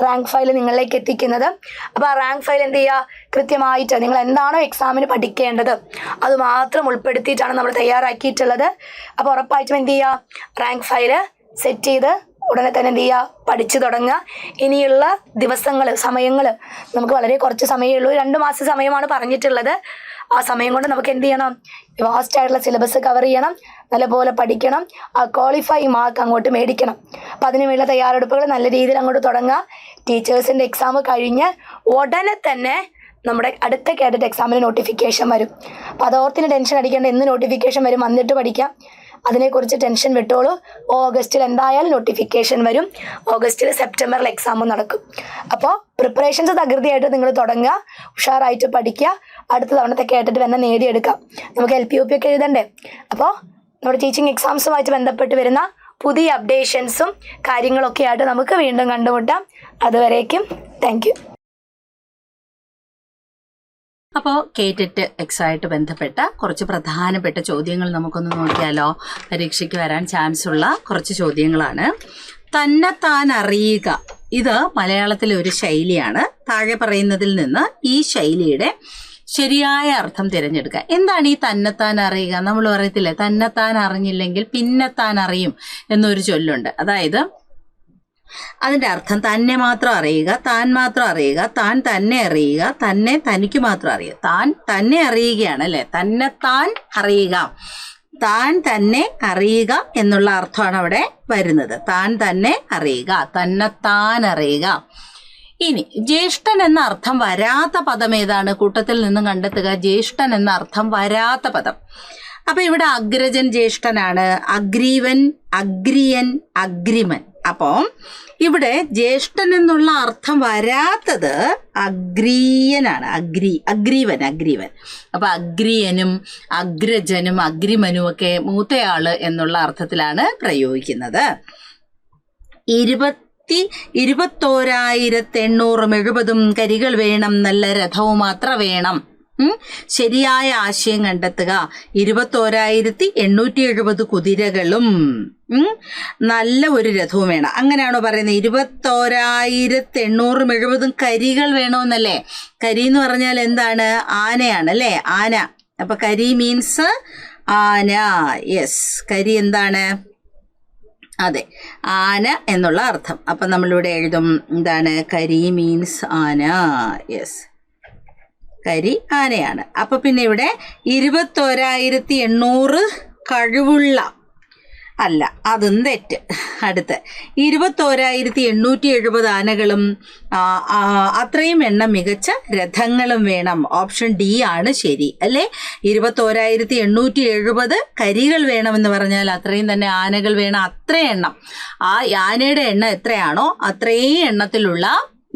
റാങ്ക് ഫയൽ നിങ്ങളിലേക്ക് എത്തിക്കുന്നത്. അപ്പോൾ ആ റാങ്ക് ഫയൽ എന്ത് ചെയ്യുക, കൃത്യമായിട്ട് നിങ്ങൾ എന്താണോ എക്സാമിന് പഠിക്കേണ്ടത് അത് മാത്രം ഉൾപ്പെടുത്തിയിട്ടാണ് നമ്മൾ തയ്യാറാക്കിയിട്ടുള്ളത്. അപ്പോൾ ഉറപ്പായിട്ടും എന്ത് ചെയ്യുക, റാങ്ക് ഫയൽ സെറ്റ് ചെയ്ത് ഉടനെ തന്നെ എന്ത് ചെയ്യുക, പഠിച്ചു തുടങ്ങുക. ഇനിയുള്ള ദിവസങ്ങൾ, സമയങ്ങൾ നമുക്ക് വളരെ കുറച്ച് സമയമേ ഉള്ളൂ. 2 മാസം സമയമാണ് പറഞ്ഞിട്ടുള്ളത്. ആ സമയം കൊണ്ട് നമുക്ക് എന്ത് ചെയ്യണം, വാസ്റ്റ് ആയിട്ടുള്ള സിലബസ് കവർ ചെയ്യണം, നല്ലപോലെ പഠിക്കണം, ആ ക്വാളിഫൈ മാർക്ക് അങ്ങോട്ട് മേടിക്കണം. അപ്പം അതിന് വേണ്ട തയ്യാറെടുപ്പുകൾ നല്ല രീതിയിൽ അങ്ങോട്ട് തുടങ്ങുക. ടീച്ചേഴ്സിൻ്റെ എക്സാം കഴിഞ്ഞ് ഉടനെ തന്നെ നമ്മുടെ അടുത്ത കേഡറ്റ് എക്സാമിന് നോട്ടിഫിക്കേഷൻ വരും. അപ്പോൾ അതോർത്തിന് ടെൻഷൻ അടിക്കേണ്ട, എന്ന് നോട്ടിഫിക്കേഷൻ വരും വന്നിട്ട് പഠിക്കാം, അതിനെക്കുറിച്ച് ടെൻഷൻ വിട്ടോളൂ. ഓഗസ്റ്റിൽ എന്തായാലും നോട്ടിഫിക്കേഷൻ വരും. ഓഗസ്റ്റിൽ സെപ്റ്റംബറിൽ എക്സാമും നടക്കും. അപ്പോൾ പ്രിപ്പറേഷൻസ് തകൃതിയായിട്ട് നിങ്ങൾ തുടങ്ങുക, ഉഷാറായിട്ട് പഠിക്കുക. അടുത്ത തവണത്തെ കേട്ടിട്ട് തന്നെ നേടിയെടുക്കാം. നമുക്ക് LP UP ഒക്കെ എഴുതണ്ടേ. അപ്പോൾ നമ്മുടെ ടീച്ചിങ് എക്സാംസുമായിട്ട് ബന്ധപ്പെട്ട് വരുന്ന പുതിയ അപ്ഡേഷൻസും കാര്യങ്ങളൊക്കെ ആയിട്ട് നമുക്ക് വീണ്ടും കണ്ടുമുട്ടാം. അതുവരേക്കും താങ്ക് യു. അപ്പോൾ കേറ്ററ്റ് എക്സായിട്ട് ബന്ധപ്പെട്ട കുറച്ച് പ്രധാനപ്പെട്ട ചോദ്യങ്ങൾ നമുക്കൊന്ന് നോക്കിയാലോ. പരീക്ഷയ്ക്ക് വരാൻ ചാൻസ് ഉള്ള കുറച്ച് ചോദ്യങ്ങളാണ്. തന്നെത്താൻ അറിയുക, ഇത് മലയാളത്തിലെ ഒരു ശൈലിയാണ്. താഴെ പറയുന്നതിൽ നിന്ന് ഈ ശൈലിയുടെ ശരിയായ അർത്ഥം തിരഞ്ഞെടുക്കുക. എന്താണ് ഈ തന്നെത്താൻ അറിയുക? നമ്മൾ പറയത്തില്ലേ, തന്നെത്താൻ അറിഞ്ഞില്ലെങ്കിൽ പിന്നെത്താൻ അറിയും എന്നൊരു ചൊല്ലുണ്ട്. അതായത് അതിൻ്റെ അർത്ഥം തന്നെ മാത്രം അറിയുക, താൻ മാത്രം അറിയുക, താൻ തന്നെ അറിയുക, തന്നെ തനിക്ക് മാത്രം അറിയുക. താൻ തന്നെ അറിയുകയാണ് അല്ലേ, തന്നെത്താൻ അറിയുക, താൻ തന്നെ അറിയുക എന്നുള്ള അർത്ഥമാണ് അവിടെ വരുന്നത്. താൻ തന്നെ അറിയുക, തന്നെത്താൻ അറിയുക. ഇനി ജ്യേഷ്ഠൻ എന്ന അർത്ഥം വരാത്ത പദം ഏതാണ്? കൂട്ടത്തിൽ നിന്നും കണ്ടെത്തുക ജ്യേഷ്ഠൻ എന്ന അർത്ഥം വരാത്ത പദം. അപ്പൊ ഇവിടെ അഗ്രജൻ ജ്യേഷ്ഠനാണ്, അഗ്രീവൻ, അഗ്രിയൻ, അഗ്രിമൻ. അപ്പോൾ ഇവിടെ ജ്യേഷ്ഠൻ എന്നുള്ള അർത്ഥം വരാത്തത് അഗ്രീയനാണ്, അഗ്രീവൻ. അപ്പൊ അഗ്രിയനും അഗ്രജനും അഗ്രിമനും ഒക്കെ മൂത്തയാള് എന്നുള്ള അർത്ഥത്തിലാണ് പ്രയോഗിക്കുന്നത്. 21,870 കരികൾ വേണം, നല്ല രഥവും അത്ര വേണം. ശരിയായ ആശയം കണ്ടെത്തുക. 21,870 കുതിരകളും നല്ല ഒരു രഥവും വേണം. അങ്ങനെയാണോ പറയുന്നത്? 21,870 കരികൾ വേണമെന്നല്ലേ? കരി എന്ന് പറഞ്ഞാൽ എന്താണ്? ആനയാണ് അല്ലേ, ആന. അപ്പൊ കരി മീൻസ് ആന. യെസ്, കരി എന്താണ്? അതെ, ആന എന്നുള്ള അർത്ഥം. അപ്പൊ നമ്മളിവിടെ എഴുതും എന്താണ്? കരി മീൻസ് ആന. യെസ്, കരി ആനയാണ്. അപ്പൊ പിന്നെ ഇവിടെ 21,800 കഴിവുള്ള അല്ല, അതും തെറ്റ്. അടുത്ത് 21,870 ആനകളും അത്രയും എണ്ണം മികച്ച രഥങ്ങളും വേണം. ഓപ്ഷൻ ഡി ആണ് ശരി അല്ലേ. 21,870 കരികൾ വേണമെന്ന് പറഞ്ഞാൽ അത്രയും തന്നെ ആനകൾ വേണം. അത്രയും എണ്ണം, ആ ആനയുടെ എണ്ണം എത്രയാണോ അത്രയും എണ്ണത്തിലുള്ള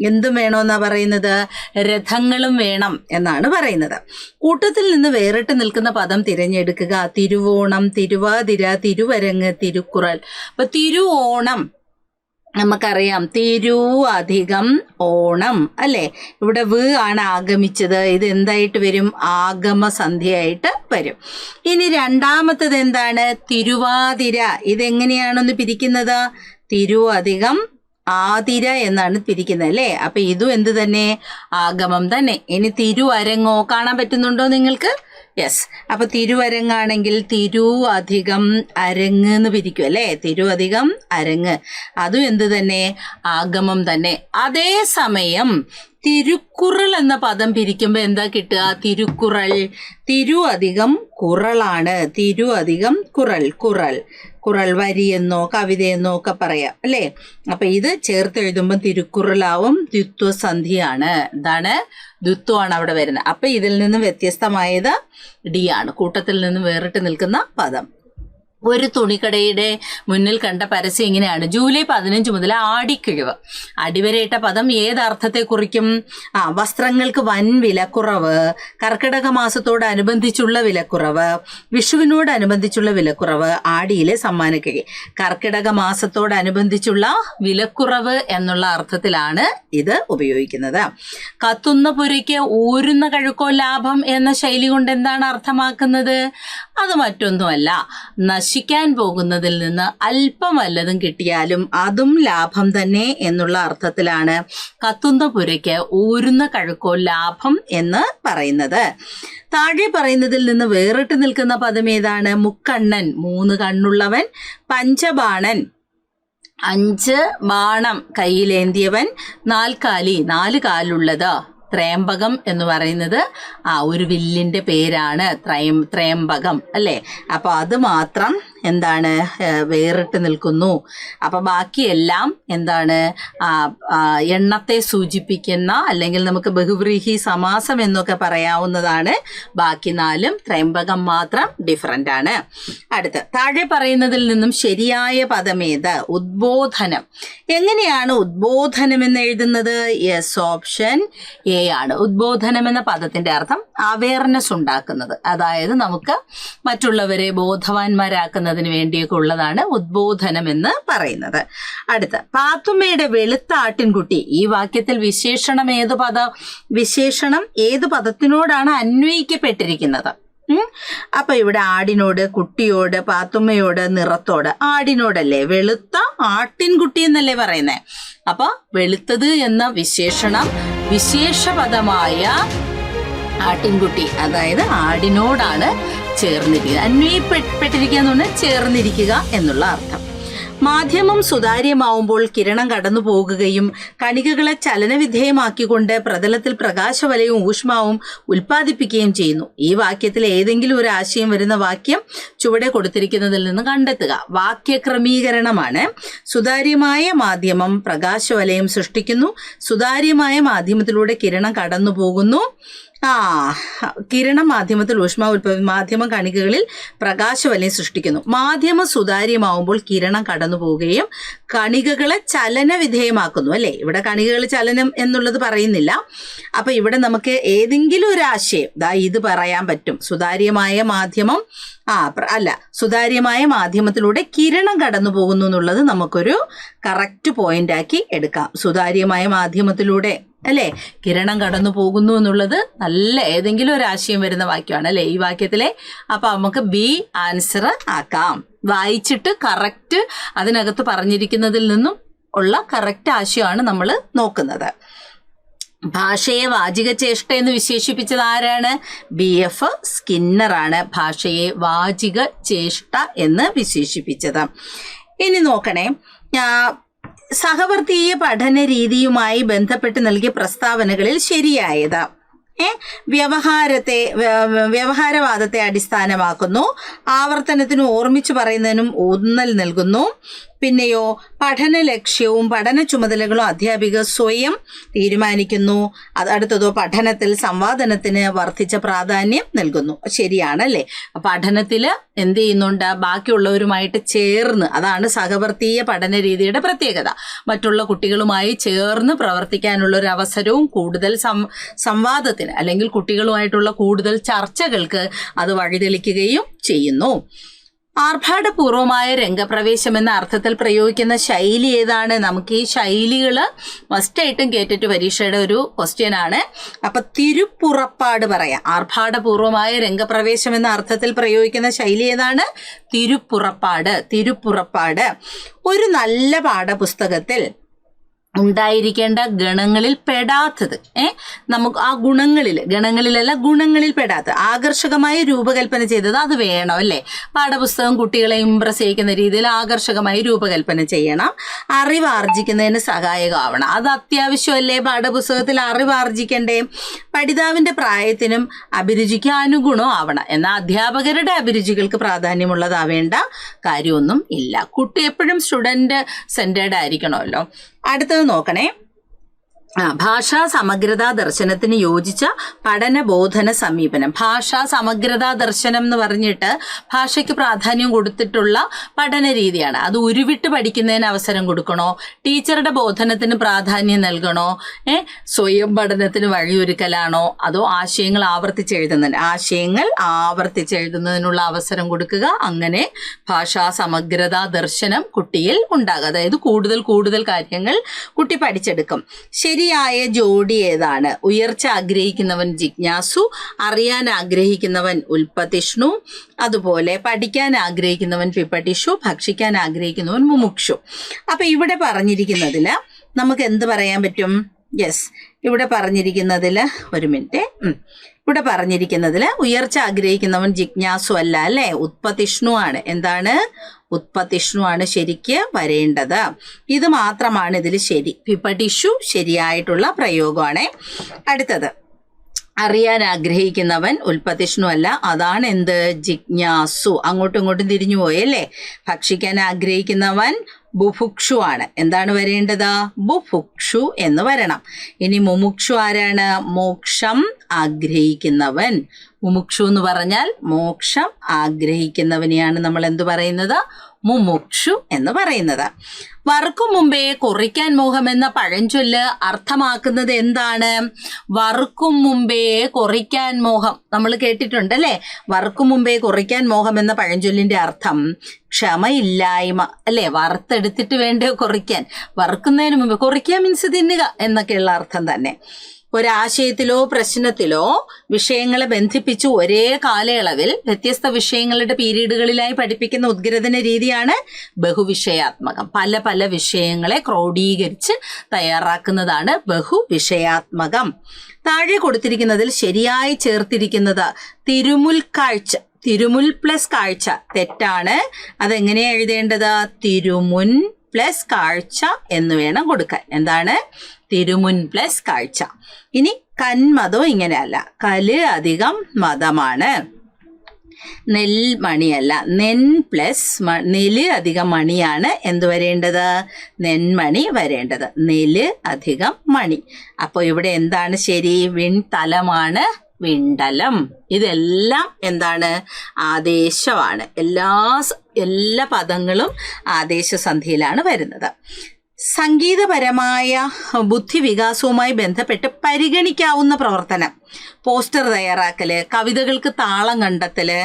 എന്തും വേണമെന്നാ പറയുന്നത്? രഥങ്ങളും വേണം എന്നാണ് പറയുന്നത്. കൂട്ടത്തിൽ നിന്ന് വേറിട്ട് നിൽക്കുന്ന പദം തിരഞ്ഞെടുക്കുക. തിരുവോണം, തിരുവാതിര, തിരുവരങ്ങ്, തിരുക്കുറൽ. അപ്പൊ തിരുവോണം നമുക്കറിയാം, തിരു അധികം ഓണം അല്ലേ. ഇവിടെ വ് ആണ് ആഗമിച്ചത്. ഇത് എന്തായിട്ട് വരും? ആഗമ സന്ധ്യയായിട്ട് വരും. ഇനി രണ്ടാമത്തത് എന്താണ്? തിരുവാതിര. ഇതെങ്ങനെയാണൊന്ന് പിരിക്കുന്നത്? തിരു അധികം ആതിര എന്നാണ് പിരിക്കുന്നത് അല്ലേ. അപ്പൊ ഇതും എന്ത് തന്നെ? ആഗമം തന്നെ. ഇനി തിരുവരങ്ങോ കാണാൻ പറ്റുന്നുണ്ടോ നിങ്ങൾക്ക്? യെസ്. അപ്പൊ തിരുവരങ്ങാണെങ്കിൽ തിരു അധികം അരങ്ങ് എന്ന് പിരിക്കും അല്ലേ? തിരു അധികം അരങ്ങ്, അതും എന്ത് തന്നെ? ആഗമം തന്നെ. അതേസമയം തിരുക്കുറൾ എന്ന പദം പിരിക്കുമ്പോൾ എന്താ കിട്ടുക? തിരുക്കുറൾ. തിരു അധികം കുറളാണ്. തിരു അധികം കുറൾ. കുറൾ വരിയെന്നോ കവിതയെന്നോ ഒക്കെ പറയാം അല്ലേ? അപ്പൊ ഇത് ചേർത്ത് എഴുതുമ്പോൾ തിരുക്കുറലാവും. ദ്വിത്വസന്ധിയാണ്. എന്താണ്? ദ്വിത്വമാണ് അവിടെ വരുന്നത്. അപ്പൊ ഇതിൽ നിന്നും വ്യത്യസ്തമായത് ഡി ആണ്, കൂട്ടത്തിൽ നിന്നും വേറിട്ട് നിൽക്കുന്ന പദം. ഒരു തുണിക്കടയുടെ മുന്നിൽ കണ്ട പരസ്യം ഇങ്ങനെയാണ്: ജൂലൈ 15 മുതൽ ആടിക്കിഴിവ്. അടിവരയിട്ട പദം ഏതർത്ഥത്തെ കുറിക്കും? വസ്ത്രങ്ങൾക്ക് വൻ വിലക്കുറവ്, കർക്കിടക മാസത്തോടനുബന്ധിച്ചുള്ള വിലക്കുറവ്, വിഷുവിനോടനുബന്ധിച്ചുള്ള വിലക്കുറവ്, ആടിയിലെ സമ്മാനക്കിഴി. കർക്കിടക മാസത്തോടനുബന്ധിച്ചുള്ള വിലക്കുറവ് എന്നുള്ള അർത്ഥത്തിലാണ് ഇത് ഉപയോഗിക്കുന്നത്. കത്തുന്ന പുരയ്ക്ക് ഊരുന്ന കഴുക്കോ ലാഭം എന്ന ശൈലി കൊണ്ട് എന്താണ് അർത്ഥമാക്കുന്നത്? അത് മറ്റൊന്നുമല്ല, നശിക്കാൻ പോകുന്നതിൽ നിന്ന് അല്പം വല്ലതും കിട്ടിയാലും അതും ലാഭം തന്നെ എന്നുള്ള അർത്ഥത്തിലാണ് കത്തുന്ന പുരയ്ക്ക് ഊരുന്ന കഴുക്കോ ലാഭം എന്ന് പറയുന്നത്. താഴെ പറയുന്നതിൽ നിന്ന് വേറിട്ട് നിൽക്കുന്ന പദം ഏതാണ്? മുക്കണ്ണൻ, 3 കണ്ണുള്ളവൻ. പഞ്ചബാണൻ, 5 ബാണം കയ്യിലേന്തിയവൻ. 4 കാലി, 4 കാലുള്ളത്. ത്രയംബകം എന്ന് പറയുന്നത് ഒരു വില്ലിന്റെ പേരാണ്, ത്രയംബകം അല്ലേ? അപ്പൊ അത് മാത്രം എന്താണ്? വേറിട്ട് നിൽക്കുന്നു. അപ്പൊ ബാക്കിയെല്ലാം എന്താണ്? എണ്ണത്തെ സൂചിപ്പിക്കുന്ന, അല്ലെങ്കിൽ നമുക്ക് ബഹുവ്രീഹി സമാസം എന്നൊക്കെ പറയാവുന്നതാണ്. ബാക്കി 4ഉം ത്രയംബകം മാത്രം ഡിഫറൻ്റ് ആണ്. അടുത്ത് താഴെ പറയുന്നതിൽ നിന്നും ശരിയായ പദമേത്? ഉദ്ബോധനം. എങ്ങനെയാണ് ഉദ്ബോധനം എന്ന് എഴുതുന്നത്? യെസ്, ഓപ്ഷൻ എ ആണ്. ഉദ്ബോധനം എന്ന പദത്തിന്റെ അർത്ഥം അവയർനെസ് ഉണ്ടാക്കുന്നത്, അതായത് നമുക്ക് മറ്റുള്ളവരെ ബോധവാന്മാരാക്കുന്നതിന് വേണ്ടിയൊക്കെ ഉള്ളതാണ് ഉദ്ബോധനം എന്ന് പറയുന്നത്. അടുത്ത പാത്തുമ്മയുടെ വെളുത്ത ആട്ടിൻകുട്ടി. ഈ വാക്യത്തിൽ വിശേഷണം ഏത് പദത്തിനോടാണ് അന്വയിക്കപ്പെട്ടിരിക്കുന്നത്? അപ്പൊ ഇവിടെ ആടിനോട്, കുട്ടിയോട്, പാത്തുമ്മയോട്, നിറത്തോട്. ആടിനോടല്ലേ? വെളുത്ത ആട്ടിൻകുട്ടി എന്നല്ലേ പറയുന്നേ? അപ്പൊ വെളുത്തത് എന്ന വിശേഷണം വിശേഷപദമായ ആട്ടിൻകുട്ടി, അതായത് ആടിനോടാണ് ചേർന്നിരിക്കുക. അന്വയിപ്പെട്ടിരിക്കുക എന്ന് പറഞ്ഞാൽ ചേർന്നിരിക്കുക എന്നുള്ള അർത്ഥം. മാധ്യമം സുതാര്യമാവുമ്പോൾ കിരണം കടന്നു പോകുകയും കണികകളെ ചലനവിധേയമാക്കിക്കൊണ്ട് പ്രതലത്തിൽ പ്രകാശവലയവും ഊഷ്മാവും ഉൽപ്പാദിപ്പിക്കുകയും ചെയ്യുന്നു. ഈ വാക്യത്തിൽ ഏതെങ്കിലും ഒരു ആശയം വരുന്ന വാക്യം ചുവടെ കൊടുത്തിരിക്കുന്നതിൽ നിന്ന് കണ്ടെത്തുക. വാക്യക്രമീകരണമാണ്. സുതാര്യമായ മാധ്യമം പ്രകാശവലയം സൃഷ്ടിക്കുന്നു. സുതാര്യമായ മാധ്യമത്തിലൂടെ കിരണം കടന്നു പോകുന്നു. കിരണം മാധ്യമത്തിൽ മാധ്യമ കണികകളിൽ പ്രകാശവലയം സൃഷ്ടിക്കുന്നു. മാധ്യമം സുതാര്യമാവുമ്പോൾ കിരണം കടന്നു പോവുകയും കണികകളെ ചലന വിധേയമാക്കുന്നു അല്ലേ? ഇവിടെ കണികകൾ ചലനം എന്നുള്ളത് പറയുന്നില്ല. അപ്പൊ ഇവിടെ നമുക്ക് ഏതെങ്കിലും ഒരു ആശയം ഇത് പറയാൻ പറ്റും. സുതാര്യമായ മാധ്യമം സുതാര്യമായ മാധ്യമത്തിലൂടെ കിരണം കടന്നു പോകുന്നു എന്നുള്ളത് നമുക്കൊരു കറക്റ്റ് പോയിന്റ് ആക്കി എടുക്കാം. സുതാര്യമായ മാധ്യമത്തിലൂടെ അല്ലേ കിരണം കടന്നു പോകുന്നു എന്നുള്ളത് നല്ല ഏതെങ്കിലും ഒരു ആശയം വരുന്ന വാക്യമാണ് അല്ലേ ഈ വാക്യത്തിലെ. അപ്പൊ നമുക്ക് ബി ആൻസർ ആക്കാം. വായിച്ചിട്ട് കറക്റ്റ് അതിനകത്ത് പറഞ്ഞിരിക്കുന്നതിൽ നിന്നും ഉള്ള കറക്റ്റ് ആശയമാണ് നമ്മൾ നോക്കുന്നത്. ഭാഷയെ വാചിക ചേഷ്ട എന്ന് വിശേഷിപ്പിച്ചത് ആരാണ്? BF സ്കിന്നറാണ് ഭാഷയെ വാചിക ചേഷ്ട എന്ന് വിശേഷിപ്പിച്ചത്. ഇനി നോക്കണേ, സഹവർത്തീയ പഠന രീതിയുമായി ബന്ധപ്പെട്ട് നൽകിയ പ്രസ്താവനകളിൽ ശരിയായത് വ്യവഹാരവാദത്തെ അടിസ്ഥാനമാക്കുന്നു. ആവർത്തനത്തിനും ഓർമ്മിച്ചു പറയുന്നതിനും ഊന്നൽ നൽകുന്നു. പിന്നെയോ പഠന ലക്ഷ്യവും പഠന ചുമതലകളും അധ്യാപിക സ്വയം തീരുമാനിക്കുന്നു. അടുത്തതോ പഠനത്തിൽ സംവാദനത്തിന് വർദ്ധിച്ച പ്രാധാന്യം നൽകുന്നു. ശരിയാണല്ലേ? പഠനത്തിൽ എന്ത് ചെയ്യുന്നുണ്ട്? ബാക്കിയുള്ളവരുമായിട്ട് ചേർന്ന്, അതാണ് സഹവർത്തീയ പഠന രീതിയുടെ പ്രത്യേകത. മറ്റുള്ള കുട്ടികളുമായി ചേർന്ന് പ്രവർത്തിക്കാനുള്ള ഒരു അവസരവും കൂടുതൽ സംവാദത്തിന് അല്ലെങ്കിൽ കുട്ടികളുമായിട്ടുള്ള കൂടുതൽ ചർച്ചകൾക്ക് അത് വഴിതെളിക്കുകയും ചെയ്യുന്നു. ആർഭാടപൂർവമായ രംഗപ്രവേശം എന്ന അർത്ഥത്തിൽ പ്രയോഗിക്കുന്ന ശൈലി ഏതാണ്? നമുക്ക് ഈ ശൈലികൾ മസ്റ്റായിട്ടും കേട്ടിട്ട് പരീക്ഷയുടെ ഒരു ക്വസ്റ്റ്യൻ ആണ്. അപ്പൊ തിരുപ്പുറപ്പാട് പറയാം. ആർഭാടപൂർവമായ രംഗപ്രവേശം എന്ന അർത്ഥത്തിൽ പ്രയോഗിക്കുന്ന ശൈലി ഏതാണ്? തിരുപ്പുറപ്പാട്. ഒരു നല്ല പാഠപുസ്തകത്തിൽ ഉണ്ടായിരിക്കേണ്ട ഗണങ്ങളിൽ പെടാത്തത് നമുക്ക് ആ ഗണങ്ങളിലല്ല ഗുണങ്ങളിൽ പെടാത്തത് ആകർഷകമായി രൂപകൽപ്പന ചെയ്തത് അത് വേണം അല്ലേ. പാഠപുസ്തകം കുട്ടികളെ ഇംപ്രസ് ചെയ്യിക്കുന്ന രീതിയിൽ ആകർഷകമായി രൂപകൽപ്പന ചെയ്യണം. അറിവ് ആർജിക്കുന്നതിന് സഹായകമാവണം. അത് അത്യാവശ്യമല്ലേ, പാഠപുസ്തകത്തിൽ അറിവ് ആർജിക്കണ്ടേ. പഠിതാവിന്റെ പ്രായത്തിനും അഭിരുചിക്കും അനുഗുണം ആവണം. എന്നാൽ അധ്യാപകരുടെ അഭിരുചികൾക്ക് പ്രാധാന്യമുള്ളതാവേണ്ട കാര്യമൊന്നും ഇല്ല. കുട്ടി എപ്പോഴും സ്റ്റുഡന്റ് സെന്റേർഡ് ആയിരിക്കണമല്ലോ. അടുത്തത് നോക്കണേ. ഭാഷാ സമഗ്രതാ ദർശനത്തിന് യോജിച്ച പഠനബോധന സമീപനം. ഭാഷാ സമഗ്രതാ ദർശനം എന്ന് പറഞ്ഞിട്ട് ഭാഷയ്ക്ക് പ്രാധാന്യം കൊടുത്തിട്ടുള്ള പഠന രീതിയാണ്. അത് ഉരുവിട്ട് പഠിക്കുന്നതിന് അവസരം കൊടുക്കണോ, ടീച്ചറുടെ ബോധനത്തിന് പ്രാധാന്യം നൽകണോ, സ്വയം പഠനത്തിന് വഴിയൊരുക്കലാണോ, അതോ ആശയങ്ങൾ ആവർത്തിച്ചെഴുതുന്നതിനുള്ള അവസരം കൊടുക്കുക. അങ്ങനെ ഭാഷാ സമഗ്രതാ ദർശനം കുട്ടിയിൽ ഉണ്ടാകുക. അതായത് കൂടുതൽ കാര്യങ്ങൾ കുട്ടി പഠിച്ചെടുക്കും. ശരിയായ ജോഡി ഏതാണ്? ഉയർച്ച ആഗ്രഹിക്കുന്നവൻ ജിജ്ഞാസു, അറിയാൻ ആഗ്രഹിക്കുന്നവൻ ഉൽപ്പതിഷ്ണു, അതുപോലെ പഠിക്കാൻ ആഗ്രഹിക്കുന്നവൻ പിപഠിഷു, ഭക്ഷിക്കാൻ ആഗ്രഹിക്കുന്നവൻ മുമുക്ഷു. അപ്പൊ ഇവിടെ പറഞ്ഞിരിക്കുന്നതിൽ നമുക്ക് എന്ത് പറയാൻ പറ്റും? ഇവിടെ പറഞ്ഞിരിക്കുന്നതിൽ ഇവിടെ പറഞ്ഞിരിക്കുന്നതിൽ ഉയർച്ച ആഗ്രഹിക്കുന്നവൻ ജിജ്ഞാസു അല്ല അല്ലേ, ഉത്പതിഷ്ണു ആണ്. എന്താണ്? ഉത്പതിഷ്ണു ആണ് ശരിക്ക് വരേണ്ടത്. ഇത് മാത്രമാണ് ഇതിൽ ശരി. പിപഠിഷു ശരിയായിട്ടുള്ള പ്രയോഗമാണ്. അടുത്തത് അറിയാൻ ആഗ്രഹിക്കുന്നവൻ ഉൽപ്പതിഷ്ണു അല്ല, അതാണ് എന്ത്? ജിജ്ഞാസു. അങ്ങോട്ടും ഇങ്ങോട്ടും തിരിഞ്ഞു പോയല്ലേ. ഭക്ഷിക്കാൻ ആഗ്രഹിക്കുന്നവൻ ബുഭുക്ഷു ആണ്. എന്താണ് വരേണ്ടത്? ബുഭുക്ഷു എന്ന് വരണം. ഇനി മുമുക്ഷു ആരാണ്? മോക്ഷം ആഗ്രഹിക്കുന്നവൻ. മുമുക്ഷു എന്ന് പറഞ്ഞാൽ മോക്ഷം ആഗ്രഹിക്കുന്നവനെയാണ് നമ്മൾ എന്ത് പറയുന്നത്? മുമുക്ഷു എന്ന് പറയുന്നത്. വറുക്കും മുമ്പേ കുറിക്കാൻ മോഹം എന്ന പഴഞ്ചൊല്ല് അർത്ഥമാക്കുന്നത് എന്താണ്? വറുക്കും മുമ്പേ കുറിക്കാൻ മോഹം നമ്മൾ കേട്ടിട്ടുണ്ടല്ലേ. വറുക്കും മുമ്പേ കുറിക്കാൻ മോഹം എന്ന പഴഞ്ചൊല്ലിന്റെ അർത്ഥം ക്ഷമയില്ലായ്മ അല്ലേ. വറുത്തെടുത്തിട്ട് വേണ്ടേ കുറിക്കാൻ. വറുക്കുന്നതിന് മുമ്പ് കുറിക്കാൻ മീൻസ് തിന്നുക എന്നൊക്കെയുള്ള അർത്ഥം തന്നെ. ഒരാശയത്തിലോ പ്രശ്നത്തിലോ വിഷയങ്ങളെ ബന്ധിപ്പിച്ച് ഒരേ കാലയളവിൽ വ്യത്യസ്ത വിഷയങ്ങളുടെ പീരീഡുകളിലായി പഠിപ്പിക്കുന്ന ഉദ്ഗ്രഥന രീതിയാണ് ബഹുവിഷയാത്മകം. പല വിഷയങ്ങളെ ക്രോഡീകരിച്ച് തയ്യാറാക്കുന്നതാണ് ബഹുവിഷയാത്മകം. താഴെ കൊടുത്തിരിക്കുന്നതിൽ ശരിയായി ചേർത്തിരിക്കുന്നത് തിരുമുൽ കാഴ്ച. തിരുമുൽ പ്ലസ് കാഴ്ച തെറ്റാണ്. അതെങ്ങനെയാ എഴുതേണ്ടത്? തിരുമുൻ പ്ലസ് കാഴ്ച എന്ന് വേണം കൊടുക്കാൻ. എന്താണ്? തിരുമുൻ പ്ലസ് കാഴ്ച. ഇനി കന്മതം ഇങ്ങനെയല്ല, കല് അധികം മതമാണ്. നെൽമണിയല്ല, നെൻ പ്ലസ് നെല് അധികം മണിയാണ് എന്ത് വരേണ്ടത്? നെന്മണി വരേണ്ടത്. നെല് അധികം മണി. അപ്പോൾ ഇവിടെ എന്താണ് ശരി? വിൺതലമാണ് വിണ്ടലം. ഇതെല്ലാം എന്താണ്? ആദേശമാണ്. എല്ലാ പദങ്ങളും ആദേശസന്ധിയിലാണ് വരുന്നത്. സംഗീതപരമായ ബുദ്ധിവികാസവുമായി ബന്ധപ്പെട്ട് പരിഗണിക്കാവുന്ന പ്രവർത്തനം: പോസ്റ്റർ തയ്യാറാക്കല്, കവിതകൾക്ക് താളം കണ്ടെത്തല്,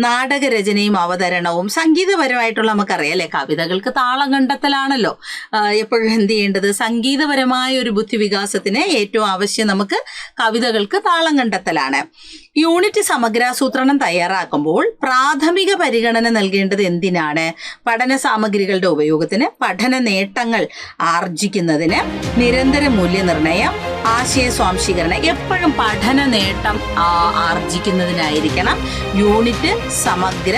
നാടകരചനയും അവതരണവും. സംഗീതപരമായിട്ടുള്ള നമുക്കറിയാം അല്ലെ, കവിതകൾക്ക് താളം കണ്ടെത്തലാണല്ലോ എപ്പോഴും എന്ത് ചെയ്യേണ്ടത്? സംഗീതപരമായ ഒരു ബുദ്ധിവികാസത്തിന് ഏറ്റവും ആവശ്യം നമുക്ക് കവിതകൾക്ക് താളം കണ്ടെത്തലാണ്. യൂണിറ്റ് സമഗ്രാസൂത്രണം തയ്യാറാക്കുമ്പോൾ പ്രാഥമിക പരിഗണന നൽകേണ്ടത് എന്തിനാണ്? പഠന സാമഗ്രികളുടെ ഉപയോഗത്തിന്, പഠന നേട്ടങ്ങൾ ആർജിക്കുന്നതിന്, നിരന്തര മൂല്യനിർണ്ണയം, ആശയ സ്വാംശീകരണം. എപ്പോഴും പഠന നേട്ടം ആർജിക്കുന്നതിനായിരിക്കണം യൂണിറ്റ് സമഗ്ര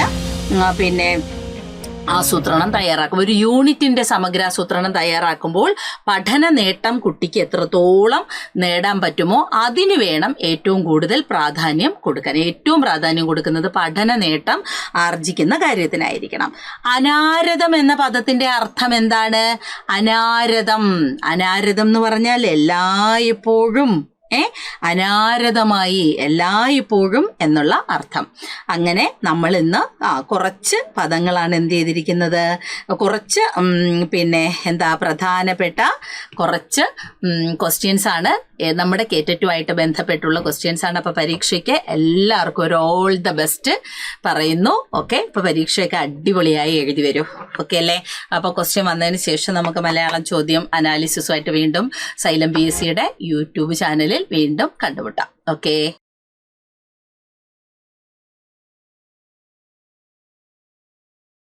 ആസൂത്രണം തയ്യാറാക്കും. ഒരു യൂണിറ്റിന്റെ സമഗ്രാസൂത്രണം തയ്യാറാക്കുമ്പോൾ പഠന നേട്ടം കുട്ടിക്ക് എത്രത്തോളം നേടാൻ പറ്റുമോ അതിന് വേണം ഏറ്റവും കൂടുതൽ പ്രാധാന്യം കൊടുക്കാൻ. ഏറ്റവും പ്രാധാന്യം കൊടുക്കുന്നത് പഠന നേട്ടം ആർജിക്കുന്ന കാര്യത്തിനായിരിക്കണം. അനാരതം എന്ന പദത്തിന്റെ അർത്ഥം എന്താണ്? അനാരതം എന്ന് പറഞ്ഞാൽ എല്ലായ്പ്പോഴും അനാരതമായി, എല്ലായ്പ്പോഴും എന്നുള്ള അർത്ഥം. അങ്ങനെ നമ്മൾ ഇന്ന് കുറച്ച് പദങ്ങളാണ് എന്ത് ചെയ്തിരിക്കുന്നത്, കുറച്ച് പ്രധാനപ്പെട്ട കുറച്ച് ക്വസ്റ്റ്യൻസ് ആണ് നമ്മുടെ കേറ്ററ്റുമായിട്ട് ബന്ധപ്പെട്ടുള്ള ക്വസ്റ്റ്യൻസ് ആണ്. അപ്പോൾ പരീക്ഷയ്ക്ക് എല്ലാവർക്കും ഒരു ഓൾ ദ ബെസ്റ്റ് പറയുന്നു. ഓക്കെ, അപ്പോൾ പരീക്ഷയൊക്കെ അടിപൊളിയായി എഴുതി വരും. ഓക്കെ അല്ലേ? അപ്പോൾ ക്വസ്റ്റ്യൻ വന്നതിന് ശേഷം നമുക്ക് മലയാളം ചോദ്യം അനാലിസിസുമായിട്ട് വീണ്ടും സൈലം PSCയുടെ യൂട്യൂബ് ചാനലിൽ വീണ്ടും കണ്ടുമുട്ടാം. ഓക്കെ.